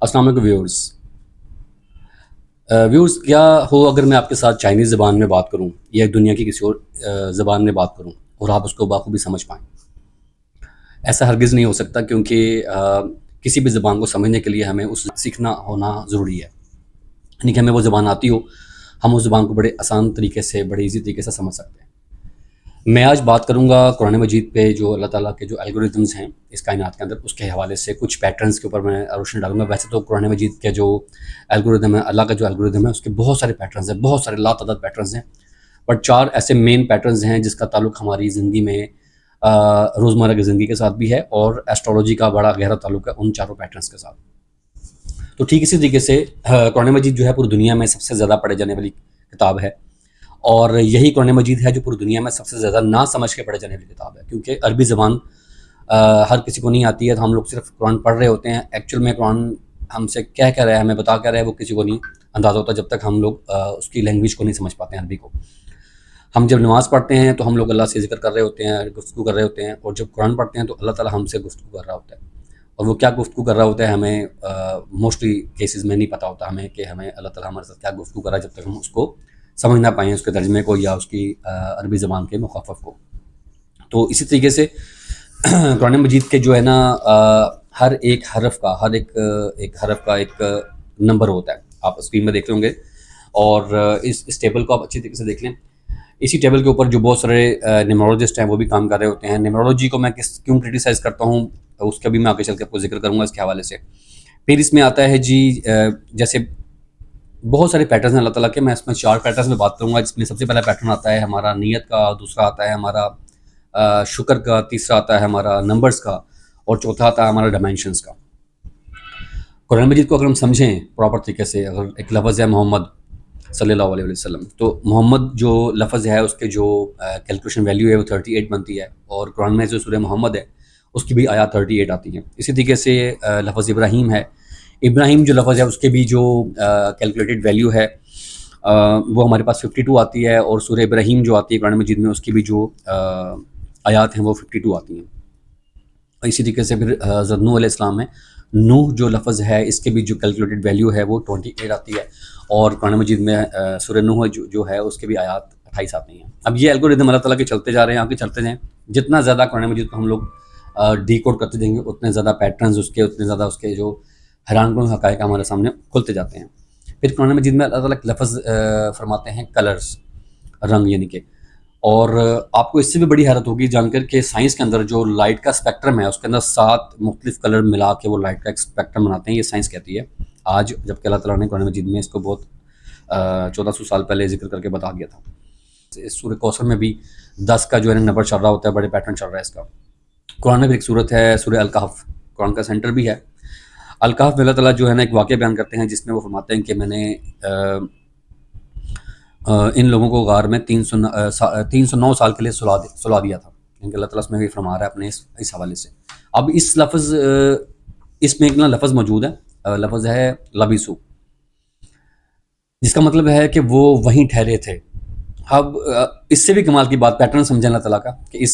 السلام علیکم viewers. Viewers کیا ہو اگر میں آپ کے ساتھ چائنیز زبان میں بات کروں یا دنیا کی کسی اور زبان میں بات کروں اور آپ اس کو بخوبی سمجھ پائیں؟ ایسا ہرگز نہیں ہو سکتا، کیونکہ کسی بھی زبان کو سمجھنے کے لیے ہمیں اس سیکھنا ہونا ضروری ہے. یعنی کہ ہمیں وہ زبان آتی ہو، ہم اس زبان کو بڑے آسان طریقے سے، بڑے ایزی طریقے سے سمجھ سکتے ہیں. میں آج بات کروں گا قرآن مجید پہ، جو اللہ تعالیٰ کے جو الگوریتمز ہیں اس کائنات کے اندر، اس کے حوالے سے کچھ پیٹرنز کے اوپر میں روشنی ڈالوں گا. ویسے تو قرآن مجید کے جو الگوریتم ہے، اللہ کا جو الگوریتم ہے، اس کے بہت سارے پیٹرنز ہیں، بہت سارے لا تعداد پیٹرنز ہیں، بٹ 4 ایسے مین پیٹرنز ہیں جس کا تعلق ہماری زندگی میں روزمرہ کی زندگی کے ساتھ بھی ہے، اور ایسٹرولوجی کا بڑا گہرا تعلق ہے ان 4 پیٹرنز کے ساتھ. تو ٹھیک اسی طریقے سے قرآن مجید جو ہے پوری دنیا میں سب سے زیادہ پڑھے جانے والی کتاب ہے، اور یہی قرآن مجید ہے جو پوری دنیا میں سب سے زیادہ نہ سمجھ کے پڑھے جانے والی کتاب ہے. کیونکہ عربی زبان ہر کسی کو نہیں آتی ہے، تو ہم لوگ صرف قرآن پڑھ رہے ہوتے ہیں. ایکچوئل میں قرآن ہم سے کہہ رہا ہے، ہمیں بتا کیا رہا ہے، وہ کسی کو نہیں اندازہ ہوتا جب تک ہم لوگ اس کی لینگویج کو نہیں سمجھ پاتے ہیں، عربی کو. ہم جب نماز پڑھتے ہیں تو ہم لوگ اللہ سے ذکر کر رہے ہوتے ہیں، گفتگو کر رہے ہوتے ہیں، اور جب قرآن پڑھتے ہیں تو اللہ تعالیٰ ہم سے گفتگو کر رہا ہوتا ہے. اور وہ کیا گفتگو کر رہا ہوتا ہے ہمیں موسٹلی کیسز میں نہیں پتہ ہوتا ہمیں کہ ہمیں اللہ تعالیٰ ہمارے ساتھ کیا گفتگو کر رہا ہے، جب تک ہم اس کو سمجھ نہ پائیں، اس کے ترجمے کو یا اس کی عربی زبان کے مخفف کو. تو اسی طریقے سے قرآن مجید کے جو ہے نا ہر ایک حرف کا، ہر ایک حرف کا ایک نمبر ہوتا ہے. آپ اسکرین میں دیکھ لیں گے، اور اس ٹیبل کو آپ اچھی طریقے سے دیکھ لیں. اسی ٹیبل کے اوپر جو بہت سارے نیمرولوجسٹ ہیں وہ بھی کام کر رہے ہوتے ہیں. نیمرولوجی کو میں کیوں کرٹیسائز کرتا ہوں اس کا بھی میں آگے چل کے آپ کو ذکر کروں گا اس کے حوالے سے. پھر اس میں آتا ہے جی جیسے بہت سارے پیٹرنز ہیں اللہ تعالیٰ کے. میں اس میں 4 پیٹرنز میں بات کروں گا، جس میں سب سے پہلا پیٹرن آتا ہے ہمارا نیت کا، دوسرا آتا ہے ہمارا شکر کا، تیسرا آتا ہے ہمارا نمبرز کا، اور چوتھا آتا ہے ہمارا ڈائمینشنز کا. قرآن مجید کو اگر ہم سمجھیں پراپر طریقے سے، اگر ایک لفظ ہے محمد صلی اللہ علیہ وسلم، تو محمد جو لفظ ہے اس کے جو کیلکولیشن ویلیو ہے وہ 38 بنتی ہے، اور قرآن میں جو سورہ محمد ہے اس کی بھی آیات 38 آتی ہیں. اسی طریقے سے لفظ ابراہیم ہے، ابراہیم جو لفظ ہے اس کے بھی جو کیلکولیٹڈ ویلیو ہے وہ ہمارے پاس 52 آتی ہے، اور سورہ ابراہیم جو آتی ہے قرآن مجید میں اس کی بھی جو آیات ہیں وہ 52 آتی ہیں. اسی طریقے سے پھر حضرت نوح علیہ السلام ہے، نوح جو لفظ ہے اس کے بھی جو کیلکولیٹڈ ویلیو ہے وہ 28 آتی ہے، اور قرآن مجید میں سورہ نوح جو ہے اس کے بھی آیات 28 آتی ہیں. اب یہ الگوریتم اللہ تعالیٰ کے چلتے جا رہے ہیں، آگے چلتے جائیں. جتنا زیادہ قرآن مجید کو ہم لوگ ڈی کوڈ کرتے جائیں گے، اتنے زیادہ پیٹرنز اس کے، اتنے زیادہ اس کے جو حیران کن حقائق ہمارے سامنے کھلتے جاتے ہیں. پھر قرآن مجید میں اللہ تعالیٰ لفظ فرماتے ہیں کلرز، رنگ یعنی کہ. اور آپ کو اس سے بھی بڑی حیرت ہوگی جان کر کہ سائنس کے اندر جو لائٹ کا اسپیکٹرم ہے اس کے اندر 7 مختلف کلر ملا کے وہ لائٹ کا ایک اسپیکٹرم بناتے ہیں. یہ سائنس کہتی ہے آج، جبکہ اللہ تعالیٰ نے قرآن مجید میں اس کو بہت 1400 سال پہلے ذکر کر کے بتا دیا تھا. اس سورہ کوثر میں بھی 10 کا جو ہے نمبر چل رہا ہوتا ہے، بڑے پیٹرن چل رہا ہے اس کا. قرآن میں بھی ایک صورت ہے سورہ الکہف، قرآن کا سینٹر بھی ہے. الکہف میں اللہ تعالیٰ جو ہے نا ایک واقعہ بیان کرتے ہیں جس میں وہ فرماتے ہیں کہ میں نے ان لوگوں کو غار میں 309 سال کے لیے سلا دیا تھا. کیونکہ اللہ تعالیٰ اس میں بھی فرما رہا ہے اپنے اس حوالے سے. اب اس میں ایک لفظ موجود ہے، لفظ ہے لبیسو، جس کا مطلب ہے کہ وہ وہیں ٹھہرے تھے. اب اس سے بھی کمال کی بات پیٹرن سمجھیں اللہ تعالیٰ کا کہ اس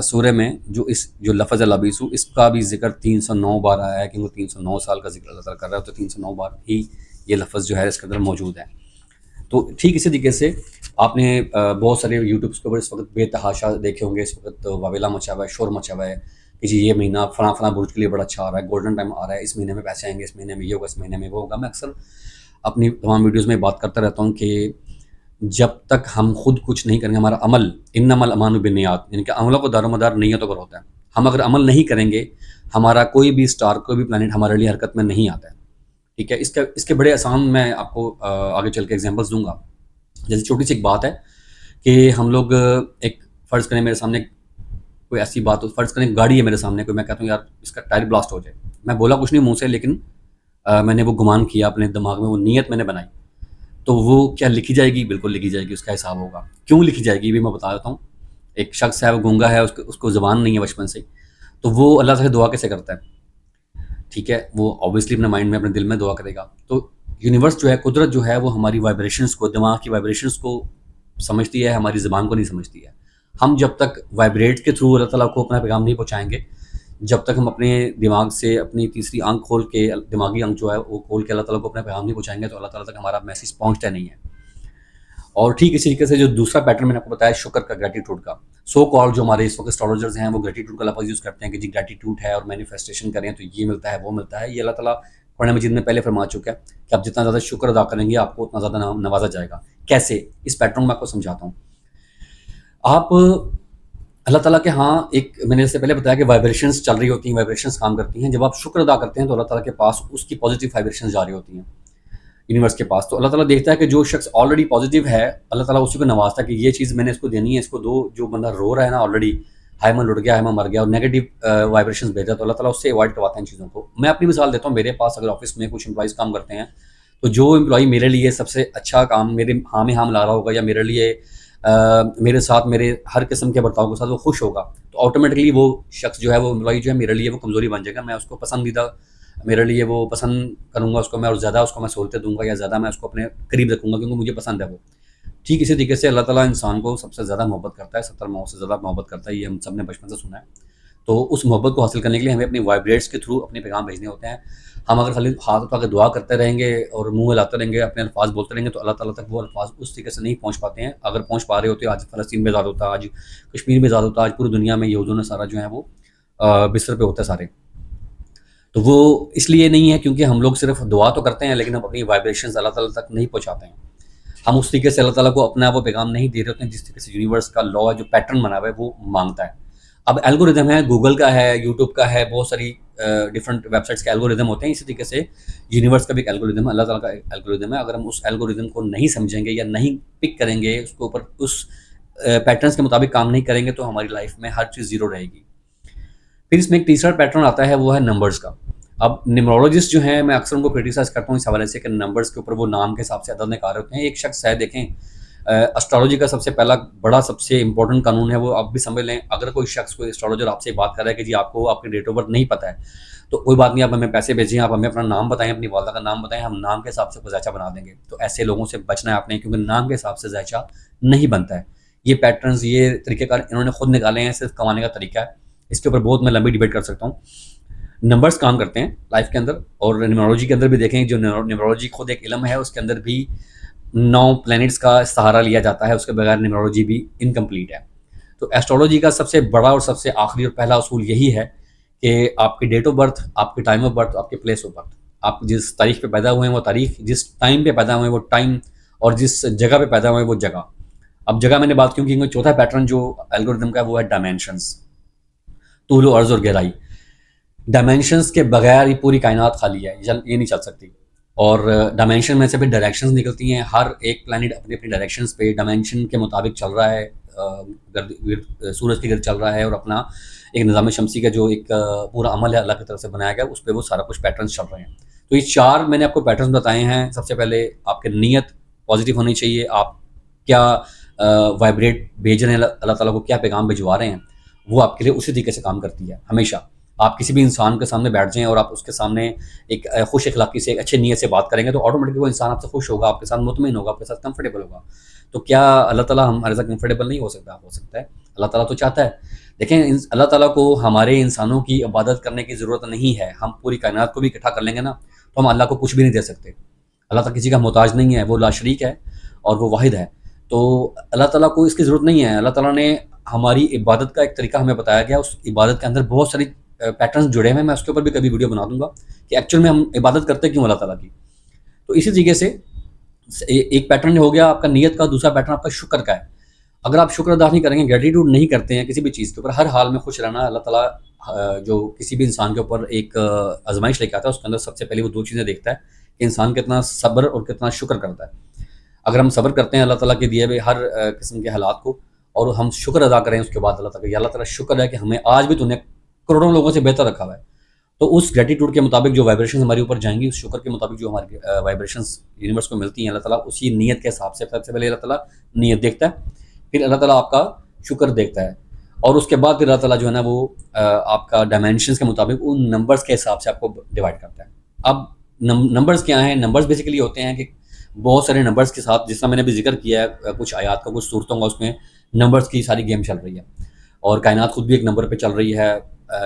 سورہ میں جو لفظ ہے لبیسو، اس کا بھی ذکر 309 بار آیا ہے، کہ وہ 309 سال کا ذکر اللہ تعالیٰ کر رہا ہے، تو 309 بار ہی یہ لفظ جو ہے اس کے اندر موجود ہے. تو ٹھیک اسی طریقے سے آپ نے بہت سارے یوٹیوبس کے اوپر اس وقت بے تحاشا دیکھے ہوں گے. اس وقت واویلا مچا ہوا ہے، شور مچا ہوا ہے کہ جی یہ مہینہ فلاں برج کے لیے بڑا اچھا آ رہا ہے، گولڈن ٹائم آ رہا ہے، اس مہینے میں پیسے آئیں گے، اس مہینے میں یہ ہوگا، اس مہینے میں وہ ہوگا. میں اکثر اپنی تمام ویڈیوز میں بات کرتا رہتا ہوں کہ جب تک ہم خود کچھ نہیں کریں گے، ہمارا عمل انما الاعمال بالنیات، یعنی کہ عملوں کو دار و مدار نیتوں پر ہوتا ہے. ہم اگر عمل نہیں کریں گے، ہمارا کوئی بھی اسٹار، کوئی بھی پلانٹ ہمارے لیے حرکت میں نہیں آتا ہے. ٹھیک ہے، اس کے بڑے آسان میں آپ کو آگے چل کے ایگزامپلس دوں گا. جیسے چھوٹی سی ایک بات ہے کہ ہم لوگ ایک فرض کریں میرے سامنے کوئی ایسی بات ہو، فرض کریں گاڑی ہے میرے سامنے، کوئی میں کہتا ہوں یار اس کا ٹائر بلاسٹ ہو جائے. میں بولا کچھ نہیں منہ سے، لیکن میں نے وہ گمان کیا اپنے دماغ میں، وہ نیت میں نے بنائی. تو وہ کیا لکھی جائے گی؟ بالکل لکھی جائے گی، اس کا حساب ہوگا. کیوں لکھی جائے گی بھی میں بتا دیتا ہوں. ایک شخص ہے، وہ گونگا ہے، اس کو زبان نہیں ہے بچپن سے، تو وہ اللہ سے دعا کیسے کرتا ہے؟ ٹھیک ہے، وہ اوبیسلی اپنے مائنڈ میں، اپنے دل میں دعا کرے گا. تو یونیورس جو ہے، قدرت جو ہے، وہ ہماری وائبریشنس کو، دماغ کی وائبریشنس کو سمجھتی ہے، ہماری زبان کو نہیں سمجھتی ہے. ہم جب تک وائبریٹ کے تھرو اللہ تعالیٰ کو اپنا پیغام نہیں پہنچائیں گے، جب تک ہم اپنے دماغ سے اپنی تیسری آنکھ کھول کے، دماغی آنکھ جو ہے وہ کھول کے اللہ تعالیٰ کو اپنا پیغام نہیں پہنچائیں گے تو اللہ تعالیٰ تک ہمارا میسیج پہنچتا نہیں ہے. اور ٹھیک اسی طریقے سے جو دوسرا پیٹرن میں نے آپ کو بتایا شکر کا، گریٹیٹیوڈ کا، سو کال جو ہمارے اس وقت اسٹرالوجرز ہیں وہ گریٹیٹیوڈ کا لفظ یوز کرتے ہیں کہ جی گریٹیٹیوڈ ہے اور مینیفیسٹیشن کریں تو یہ ملتا ہے وہ ملتا ہے. یہ اللہ تعالیٰ قرآن مجید میں پہلے فرما چکا ہے کہ آپ جتنا زیادہ شکر ادا کریں گے آپ کو اتنا زیادہ نوازا جائے گا. کیسے؟ اس پیٹرن میں آپ کو سمجھاتا ہوں. آپ اللہ تعالیٰ کے ہاں ایک میں نے اس سے پہلے بتایا کہ وائبریشنز چل رہی ہوتی ہیں، وائبریشنز کام کرتی ہیں. جب آپ شکر ادا کرتے ہیں تو اللہ تعالیٰ کے پاس اس کی پازیٹیو وائبریشنز جا رہی ہوتی ہیں یونیورس کے پاس. تو اللہ تعالیٰ دیکھتا ہے کہ جو شخص آلریڈی پازیٹیو ہے اللہ تعالیٰ اسی کو نوازتا ہے کہ یہ چیز میں نے اس کو دینی ہے، اس کو دو. جو بندہ رو رہا ہے نا آلریڈی، ہائے میں لٹ گیا، ہائے میں مر گیا، اور نیگیٹو وائبریشنز بھیجا، تو اللہ تعالیٰ اس سے اوائڈ کرواتے ہیں ان چیزوں کو. میں اپنی مثال دیتا ہوں. میرے پاس اگر آفس میں کچھ امپلائیز کام کرتے ہیں تو جو امپلائی میرے لیے سب سے اچھا کام میرے ہاں میں ہاں ملا رہا ہوگا یا میرے لیے میرے ساتھ میرے ہر قسم کے برتاؤ کے ساتھ وہ خوش ہوگا تو آٹومیٹکلی وہ شخص جو ہے وہ امپلائی جو ہے میرے لیے وہ کمزوری بن جائے گا. میں اس کو پسندیدہ، میرے لیے وہ پسند کروں گا اس کو میں، اور زیادہ اس کو میں سہولتیں دوں گا یا زیادہ میں اس کو اپنے قریب رکھوں گا کیونکہ مجھے پسند ہے وہ. ٹھیک اسی طریقے سے اللہ تعالیٰ انسان کو سب سے زیادہ محبت کرتا ہے، 70 ماؤں سے زیادہ محبت کرتا ہے. یہ ہم سب نے بچپن سے سنا ہے. تو اس محبت کو حاصل کرنے کے لیے ہمیں اپنی وائبریٹس کے تھرو اپنے پیغام بھیجنے ہوتے ہیں. ہم اگر خالی ہاتھ اٹھا کے دعا کرتے رہیں گے اور منہ ہلاتے رہیں گے، اپنے الفاظ بولتے رہیں گے تو اللہ تعالیٰ تک وہ الفاظ اس طریقے سے نہیں پہنچ پاتے ہیں. اگر پہنچ پا رہے ہوتے آج فلسطین میں آزاد ہوتا، آج کشمیر میں آزاد ہوتا، آج پوری دنیا میں یہودوں نے سارا جو ہے وہ بستر پہ ہوتے سارے. تو وہ اس لیے نہیں ہے کیونکہ ہم لوگ صرف دعا تو کرتے ہیں لیکن ہم اپنی وائبریشنز اللہ تعالیٰ تک نہیں پہنچاتے ہیں. ہم اس طریقے سے اللہ تعالیٰ کو اپنا وہ پیغام نہیں دے رہے ہوتے ہیں جس طریقے سے یونیورس کا لا ہے، جو پیٹرن بنا ہوا ہے وہ مانگتا ہے. اب الگوریدم ہے، گوگل کا ہے، یوٹیوب کا ہے، بہت ساری ڈفرنٹ ویب سائٹس کے الگوریدم ہوتے ہیں. اسی طریقے سے یونیورس کا بھی ایک الگوریدم ہے، اللہ تعالیٰ کا ایک الگوریدم ہے. اگر ہم اس الگوریدم کو نہیں سمجھیں گے یا نہیں پک کریں گے، اس کے اوپر اس پیٹرنس کے مطابق کام نہیں کریں گے تو ہماری لائف میں ہر چیز زیرو رہے گی. پھر اس میں ایک تیسرا پیٹرن آتا ہے وہ ہے نمبرز کا. اب نیمرولوجسٹ جو ہیں میں اکثر ان کو کرٹیسائز کرتا ہوں اس حوالے سے کہ نمبرز کے اوپر وہ نام کے حساب سے عدد نکال ہوتے ہیں. ایک شخص ہے، دیکھیں اسٹرالوجی کا سب سے پہلا بڑا سب سے امپورٹنٹ قانون ہے وہ آپ بھی سمجھ لیں. اگر کوئی شخص کوئی اسٹرالوجر آپ سے بات کر رہا ہے کہ جی آپ کو آپ کی ڈیٹ آف برتھ نہیں پتہ ہے تو کوئی بات نہیں، آپ ہمیں پیسے بھیجیں، آپ ہمیں اپنا نام بتائیں، اپنی والدہ کا نام بتائیں، ہم نام کے حساب سے کو ذائچہ بنا دیں گے. تو ایسے لوگوں سے بچنا ہے آپ نے کیونکہ نام کے حساب سے ذائچہ نہیں بنتا ہے. یہ پیٹرنز، یہ طریقہ کار انہوں نے خود نکالے ہیں، صرف کمانے کا طریقہ ہے. اس کے اوپر بہت میں لمبی ڈیبیٹ کر سکتا ہوں. نمبرز کام کرتے ہیں لائف کے اندر، اور نیمرولوجی کے اندر بھی دیکھیں جو نیمرولوجی خود ایک علم ہے اس کے اندر بھی 9 پلینٹس کا سہارا لیا جاتا ہے، اس کے بغیر نیمرولوجی بھی انکمپلیٹ ہے. تو ایسٹرولوجی کا سب سے بڑا اور سب سے آخری اور پہلا اصول یہی ہے کہ آپ کی ڈیٹ آف برتھ، آپ کی ٹائم آف برتھ، آپ کے پلیس آف برتھ، آپ جس تاریخ پہ پیدا ہوئے ہیں وہ تاریخ، جس ٹائم پہ پیدا ہوئے ہیں وہ ٹائم، اور جس جگہ پہ پیدا ہوئے ہیں وہ جگہ. اب جگہ میں نے بات کیوں کی؟ چوتھا پیٹرن جو الگوریدم کا ہے وہ ہے ڈائمینشنز، طول و عرض اور گہرائی. ڈائمینشنز کے بغیر یہ پوری کائنات خالی ہے، یہ نہیں چل سکتی. اور ڈائمینشن میں سے پھر ڈائریکشنز نکلتی ہیں. ہر ایک پلانٹ اپنی اپنی ڈائریکشنز پہ ڈائمینشن کے مطابق چل رہا ہے، سورج کے گرد چل رہا ہے، اور اپنا ایک نظام شمسی کا جو ایک پورا عمل ہے اللہ کی طرف سے بنایا گیا اس پہ وہ سارا کچھ پیٹرنز چل رہے ہیں. تو یہ 4 میں نے آپ کو پیٹرنز بتائے ہیں. سب سے پہلے آپ کی نیت پازیٹیو ہونی چاہیے. آپ کیا وائبریٹ بھیج رہے ہیں، اللہ تعالیٰ کو کیا پیغام بھجوا رہے ہیں، وہ آپ کے لیے اسی طریقے سے کام کرتی ہے. ہمیشہ آپ کسی بھی انسان کے سامنے بیٹھ جائیں اور آپ اس کے سامنے ایک خوش اخلاقی سے، ایک اچھے نیت سے بات کریں گے تو آٹومیٹکلی وہ انسان آپ سے خوش ہوگا، آپ کے ساتھ مطمئن ہوگا، آپ کے ساتھ کمفرٹیبل ہوگا. تو کیا اللہ تعالیٰ ہمارے ساتھ کمفرٹیبل نہیں ہو سکتا؟ ہو سکتا ہے. اللہ تعالیٰ تو چاہتا ہے. دیکھیں اللہ تعالیٰ کو ہمارے انسانوں کی عبادت کرنے کی ضرورت نہیں ہے. ہم پوری کائنات کو بھی اکٹھا کر لیں گے نا تو ہم اللہ کو کچھ بھی نہیں دے سکتے. اللہ تعالیٰ کسی کا محتاج نہیں ہے، وہ لا شریک ہے اور وہ واحد ہے. تو اللہ تعالیٰ کو اس کی ضرورت نہیں ہے. اللہ تعالیٰ نے ہماری عبادت کا ایک طریقہ ہمیں بتایا گیا، اس عبادت کے اندر بہت ساری پیٹرنز جڑے ہوئے ہیں. میں اس کے اوپر بھی کبھی ویڈیو بنا دوں گا کہ ایکچوئل میں ہم عبادت کرتے کیوں اللہ تعالیٰ کی. تو اسی طریقے سے ایک پیٹرن ہو گیا آپ کا نیت کا، دوسرا پیٹرن آپ کا شکر کا ہے. اگر آپ شکر ادا نہیں کریں گے، گریٹیٹیوڈ نہیں کرتے ہیں کسی بھی چیز کے اوپر، ہر حال میں خوش رہنا، اللہ تعالیٰ جو کسی بھی انسان کے اوپر ایک آزمائش لے کے آتا ہے اس کے اندر سب سے پہلے وہ 2 چیزیں دیکھتا ہے کہ انسان کتنا صبر اور کتنا شکر کرتا ہے. اگر ہم صبر کرتے ہیں اللہ تعالیٰ کے دیے ہوئے ہر قسم کے حالات کو اور ہم شکر ادا کریں اس کے بعد اللہ تعالیٰ، اللہ تعالیٰ شکر ہے کہ ہمیں آج بھی تو نے کروڑوں لوگوں سے بہتر رکھا ہوا ہے. تو اس گریٹیٹیوڈ کے مطابق جو وائبریشنز ہمارے اوپر جائیں گی، اس شکر کے مطابق جو ہماری وائبریشنز یونیورس کو ملتی ہیں، اللہ تعالیٰ اسی نیت کے حساب سے سب سے پہلے اللہ تعالیٰ نیت دیکھتا ہے، پھر اللہ تعالیٰ آپ کا شکر دیکھتا ہے، اور اس کے بعد پھر اللہ تعالیٰ جو ہے نا وہ آپ کا ڈائمینشنز کے مطابق ان نمبرز کے حساب سے آپ کو ڈیوائڈ کرتا ہے. اب نمبرز کیا ہیں؟ نمبرز بیسیکلی ہوتے ہیں کہ بہت سارے نمبرز کے ساتھ، جس طرح میں نے بھی ذکر کیا ہے کچھ آیات کا، کچھ صورتوں کا، اس میں نمبرز کی ساری گیم چل رہی ہے. اور کائنات خود بھی ایک نمبر پہ چل رہی ہے.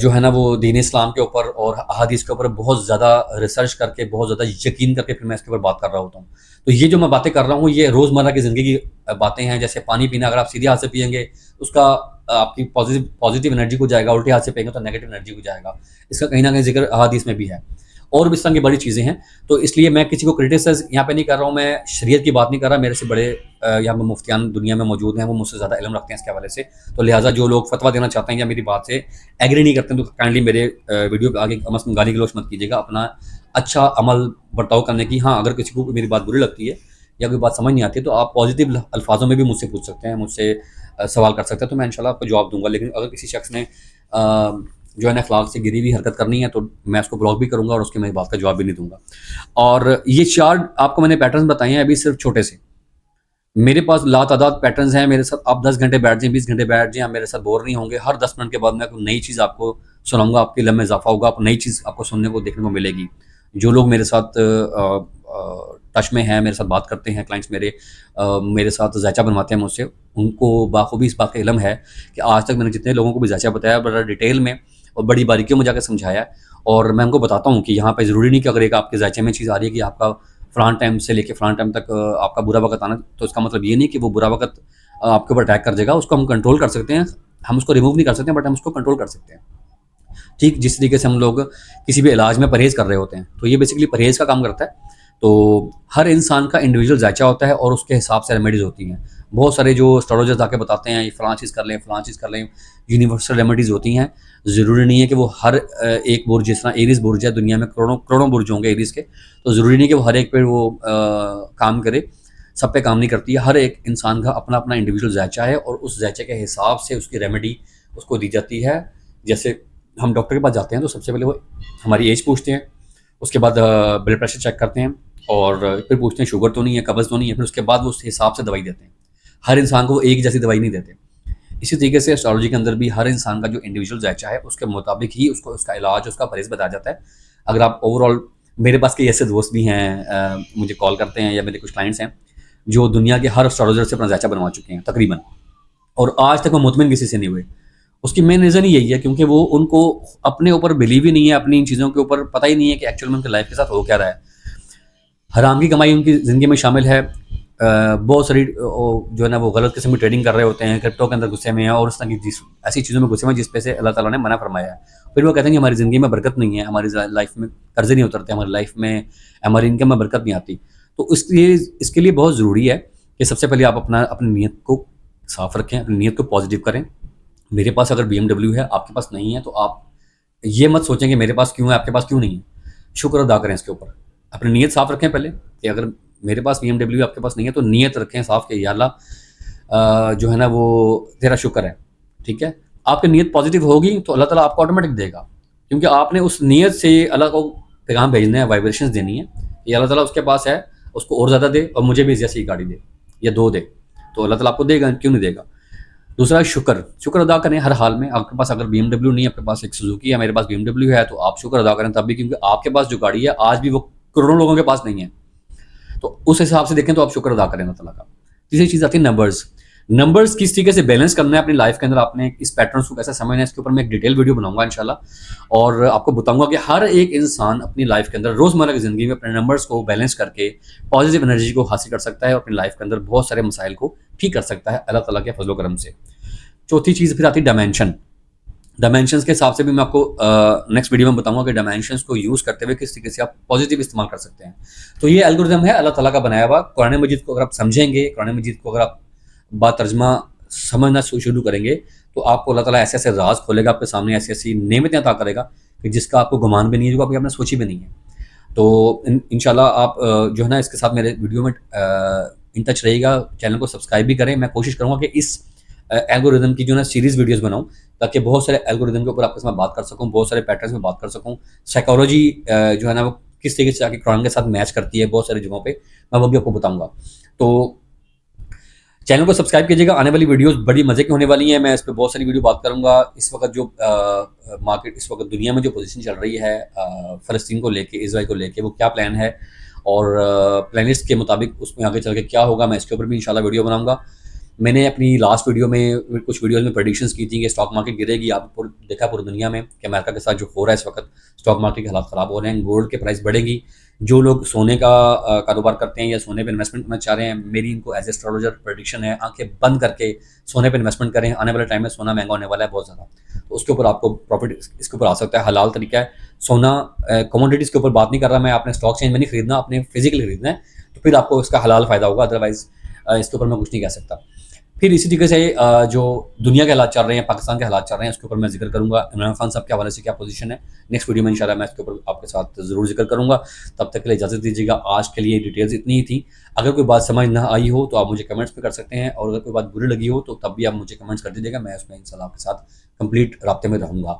جو ہے نا وہ دین اسلام کے اوپر اور احادیث کے اوپر بہت زیادہ ریسرچ کر کے بہت زیادہ یقین کر کے پھر میں اس کے اوپر بات کر رہا ہوتا ہوں. تو یہ جو میں باتیں کر رہا ہوں یہ روزمرہ کی زندگی کی باتیں ہیں. جیسے پانی پینا، اگر آپ سیدھے ہاتھ سے پیئیں گے اس کا آپ کی پازیٹیو انرجی کو جائے گا، الٹے ہاتھ سے پئیں گے تو نیگیٹو انرجی کو جائے گا. اس کا کہیں نہ کہیں ذکر احادیث میں بھی ہے، اور بھی اس طرح کی بڑی چیزیں ہیں. تو اس لیے میں کسی کو کرٹیسائز یہاں پہ نہیں کر رہا ہوں، میں شریعت کی بات نہیں کر رہا. میرے سے بڑے یہاں پہ مفتیان دنیا میں موجود ہیں، وہ مجھ سے زیادہ علم رکھتے ہیں اس کے حوالے سے. تو لہٰذا جو لوگ فتویٰ دینا چاہتے ہیں یا میری بات سے ایگری نہیں کرتے ہیں تو کائنڈلی میرے ویڈیو پہ آگے کم از کم گالی گلوچ مت کیجیے گا. اپنا اچھا عمل برتاؤ کرنے کی، ہاں اگر کسی کو میری بات بری لگتی ہے یا کوئی بات سمجھ نہیں آتی ہے تو آپ پازیٹیو الفاظوں میں بھی مجھ سے پوچھ سکتے ہیں، مجھ سے سوال کر سکتے ہیں، تو میں انشاءاللہ آپ کو جواب دوں گا. لیکن اگر کسی شخص نے جو ہے نا اخلاق سے گری ہوئی حرکت کرنی ہے تو میں اس کو بلاک بھی کروں گا اور اس کی میں بات کا جواب بھی نہیں دوں گا. اور یہ 4 آپ کو میں نے پیٹرنز بتائے ہیں ابھی صرف چھوٹے سے. میرے پاس لا تعداد پیٹرنز ہیں. میرے ساتھ آپ 10 گھنٹے بیٹھ جائیں، 20 گھنٹے بیٹھ جائیں، آپ میرے ساتھ بور نہیں ہوں گے. ہر 10 منٹ کے بعد میں کوئی نئی چیز آپ کو سناؤں گا، آپ کے علم میں اضافہ ہوگا، آپ نئی چیز آپ کو سننے کو دیکھنے کو ملے گی. جو لوگ میرے ساتھ ٹچ میں ہیں، میرے ساتھ بات کرتے ہیں، کلائنٹس میرے ساتھ ذائچہ بنواتے ہیں مجھ سے، ان کو بخوبی اس بات کا علم ہے کہ آج تک میں نے جتنے لوگوں کو بھی ذائچہ بتایا بڑا ڈیٹیل میں اور بڑی باریکیوں میں جا کے سمجھایا ہے. اور میں ان کو بتاتا ہوں کہ یہاں پہ ضروری نہیں کہ اگر ایک آپ کے ذائچے میں چیز آ رہی ہے کہ آپ کا فلان ٹائم سے لے کے فلان ٹائم تک آپ کا برا وقت آنا، تو اس کا مطلب یہ نہیں کہ وہ برا وقت آپ کے اوپر اٹیک کر جائے گا. اس کو ہم کنٹرول کر سکتے ہیں، ہم اس کو ریموو نہیں کر سکتے بٹ ہم اس کو کنٹرول کر سکتے ہیں. ٹھیک جس طریقے سے ہم لوگ کسی بھی علاج میں پرہیز کر رہے ہوتے ہیں تو یہ بیسیکلی پرہیز کا کام کرتا ہے. تو ہر انسان کا انڈیویجول ذائچہ ہوتا ہے اور اس کے حساب سے ریمیڈیز ہوتی ہیں. بہت سارے جو اسٹرولوجرز آ کے بتاتے ہیں یہ فلاں چیز کر لیں فلاں چیز کر لیں، یونیورسل ریمیڈیز ہوتی ہیں. ضروری نہیں ہے کہ وہ ہر ایک برج، جس طرح ایریز برج ہے دنیا میں کروڑوں برج ہوں گے ایریز کے، تو ضروری نہیں کہ وہ ہر ایک پہ وہ کام کرے، سب پہ کام نہیں کرتی ہے. ہر ایک انسان کا اپنا اپنا انڈیویجول ذائچہ ہے اور اس ذائچے کے حساب سے اس کی ریمیڈی اس کو دی جاتی ہے. جیسے ہم ڈاکٹر کے پاس جاتے ہیں تو سب سے پہلے وہ ہماری ایج پوچھتے ہیں، اس کے بعد بلڈ پریشر چیک کرتے ہیں اور پھر پوچھتے ہیں شوگر تو نہیں ہے، قبض تو نہیں ہے، پھر اس کے بعد وہ اس حساب سے دوائی دیتے ہیں. ہر انسان کو وہ ایک جیسی دوائی نہیں دیتے. اسی طریقے سے اسٹرالوجی کے اندر بھی ہر انسان کا جو انڈیویجول ذائچہ ہے اس کے مطابق ہی اس کو اس کا علاج، اس کا پرہیز بتایا جاتا ہے. اگر آپ اوور آل، میرے پاس کئی ایسے دوست بھی ہیں مجھے کال کرتے ہیں یا میرے کچھ کلائنٹس ہیں جو دنیا کے ہر اسٹرالوجر سے اپنا ذائچہ بنوا چکے ہیں تقریباً، اور آج تک وہ مطمئن کسی سے نہیں ہوئے. اس کی مین ریزن یہی ہے کیونکہ وہ ان کو اپنے اوپر بلیو ہی نہیں ہے، اپنی ان چیزوں کے اوپر پتہ ہی نہیں ہے کہ ایکچوئل میں ان کی لائف کے ساتھ ہو کیا رہا ہے. حرام کی کمائی ان کی زندگی میں شامل ہے. بہت ساری جو ہے نا وہ غلط قسم کی ٹریڈنگ کر رہے ہوتے ہیں، کرپٹو کے اندر گھسے میں ہیں اور اس طرح کی ایسی چیزوں میں گھسے میں جس پہ سے اللہ تعالیٰ نے منع فرمایا ہے. پھر وہ کہتے ہیں کہ ہماری زندگی میں برکت نہیں ہے، ہماری لائف میں قرضے نہیں اترتے، ہماری لائف میں ہماری انکم میں برکت نہیں آتی. تو اس کے لیے بہت ضروری ہے کہ سب سے پہلے آپ اپنی نیت کو صاف رکھیں، اپنی نیت کو پازیٹیو کریں. میرے پاس اگر BMW ہے، آپ کے پاس نہیں ہے، تو آپ یہ مت سوچیں کہ میرے پاس کیوں ہے، آپ کے پاس کیوں نہیں ہے. شکر ادا کریں اس کے اوپر، اپنی نیت صاف رکھیں پہلے کہ اگر میرے پاس BMW آپ کے پاس نہیں ہے تو نیت رکھیں صاف کہ یا اللہ جو ہے نا وہ تیرا شکر ہے. ٹھیک ہے، آپ کی نیت پازیٹیو ہوگی تو اللہ تعالیٰ آپ کو آٹومیٹک دے گا، کیونکہ آپ نے اس نیت سے اللہ کو پیغام بھیجنا ہے، وائبریشنز دینی ہے کہ اللہ تعالیٰ اس کے پاس ہے، اس کو اور زیادہ دے اور مجھے بھی جیسی گاڑی دے یا 2 دے، تو اللہ تعالیٰ آپ کو دے گا، کیوں نہیں دے گا. دوسرا شکر ادا کریں ہر حال میں. آپ کے پاس اگر BMW نہیں ہے، آپ کے پاس ایک سوزوکی ہے، میرے پاس BMW ہے، تو آپ شکر ادا کریں تب بھی، کیونکہ آپ کے پاس جو گاڑی ہے آج بھی وہ کروڑوں لوگوں کے پاس نہیں ہے. تو اس حساب سے دیکھیں تو آپ شکر ادا کریں اللہ تعالیٰ کا. تیسری چیز آتی ہے نمبرز کس طریقے سے بیلنس کرنا ہے اپنی لائف کے اندر، آپ نے اس پیٹرنس کو کیسے سمجھنا ہے، اس کے اوپر میں ایک ڈیٹیل ویڈیو بناؤں گا انشاءاللہ، اور آپ کو بتاؤں گا کہ ہر ایک انسان اپنی لائف کے اندر روزمرہ کی زندگی میں اپنے نمبرز کو بیلنس کر کے پازیٹیو انرجی کو حاصل کر سکتا ہے اور اپنی لائف کے اندر بہت سارے مسائل کو ٹھیک کر سکتا ہے اللہ تعالیٰ کے فضل و کرم سے. چوتھی چیز پھر آتی ہے ڈائمینشنز کے حساب سے بھی میں آپ کو نیکسٹ ویڈیو میں بتاؤں گا کہ ڈائمینشنز کو یوز کرتے ہوئے کس طریقے سے آپ پازیٹیو استعمال کر سکتے ہیں. تو یہ الگورتھم ہے اللہ تعالیٰ کا بنایا ہوا. قرآن مجید کو اگر آپ سمجھیں گے، قرآن مجید کو اگر آپ بات ترجمہ سمجھنا شروع کریں گے تو آپ کو اللہ تعالیٰ ایسے ایسے راز کھولے گا، آپ کے سامنے ایسی ایسی نعمتیں عطا کرے گا کہ جس کا آپ کو گمان بھی نہیں ہے، جو آپ نے سوچی بھی نہیں ہے. تو انشاءاللہ آپ جو ہے نا اس کے ساتھ میرے ویڈیو میں ان ٹچ رہے گا. چینل کو سبسکرائب بھی کریں. میں کوشش کروں گا کہ اس الگورتھم کی جو ہے سیریز ویڈیوز بناؤں تاکہ بہت سارے الگورتھم کے اوپر آپ کے ساتھ بات کر سکوں، بہت سارے پیٹرنس میں بات کر سکوں. سائیکالوجی جو ہے نا وہ کس طریقے سے آ کے قرآن کے ساتھ میچ کرتی ہے بہت ساری جگہوں پہ، میں وہ بھی آپ کو بتاؤں گا. تو چینل کو سبسکرائب کیجیے گا. آنے والی ویڈیوز بڑی مزے کی ہونے والی ہیں. میں اس پہ بہت ساری ویڈیو بات کروں گا. اس وقت جو مارکیٹ، اس وقت دنیا میں جو پوزیشن چل رہی ہے فلسطین کو لے کے، اسرائیل کو لے کے، وہ کیا پلان ہے اور پلانسٹ کے مطابق اس میں آگے چل کے کیا ہوگا، میں اس کے اوپر بھی انشاءاللہ ویڈیو بناؤں گا. میں نے اپنی لاسٹ ویڈیو میں کچھ ویڈیوز میں پریڈکشنز کی تھیں کہ اسٹاک مارکیٹ گرے گی. آپ دیکھا پوری دنیا میں کہ امریکہ کے ساتھ جو ہو رہا ہے اس وقت اسٹاک مارکیٹ کے حالات خراب ہو رہے ہیں. گولڈ کے پرائس بڑھے گی. جو لوگ سونے کا کاروبار کرتے ہیں یا سونے پہ انویسٹمنٹ کرنا چاہ رہے ہیں, میری ان کو ایز اے اسٹرالوجر پریڈکشن ہے, آنکھیں بند کر کے سونے پہ انویسٹمنٹ کریں. آنے والے ٹائم میں سونا مہنگا ہونے والا ہے بہت زیادہ, تو اس کے اوپر آپ کو پروفٹ اس کے اوپر آ سکتا ہے. حلال طریقہ ہے سونا. کموڈیٹیز کے اوپر بات نہیں کر رہا میں, آپ نے اسٹاک چینج میں نہیں خریدنا, آپ نے فزیکلی خریدنا ہے, تو پھر آپ کو اس کا حلال فائدہ ہوگا. ادروائز اس کے اوپر میں کچھ نہیں کہہ سکتا. پھر اسی طریقے سے جو دنیا کے حالات چل رہے ہیں, پاکستان کے حالات چل رہے ہیں, اس کے اوپر میں ذکر کروں گا. عمران خان صاحب کے حوالے سے کیا پوزیشن ہے, نیکسٹ ویڈیو میں انشاءاللہ میں اس کے اوپر آپ کے ساتھ ضرور ذکر کروں گا. تب تک کے لیے اجازت دیجیے گا. آج کے لیے ڈیٹیلز اتنی ہی تھی. اگر کوئی بات سمجھ نہ آئی ہو تو آپ مجھے کمنٹس پہ کر سکتے ہیں, اور اگر کوئی بات بری لگی ہو تو تب بھی آپ مجھے کمنٹس کر دیجیے گا. میں اس میں انشاءاللہ آپ کے ساتھ کمپلیٹ رابطے میں رہوں گا.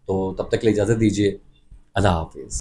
تو تب تک کے لیے اجازت دیجیے. اللہ حافظ.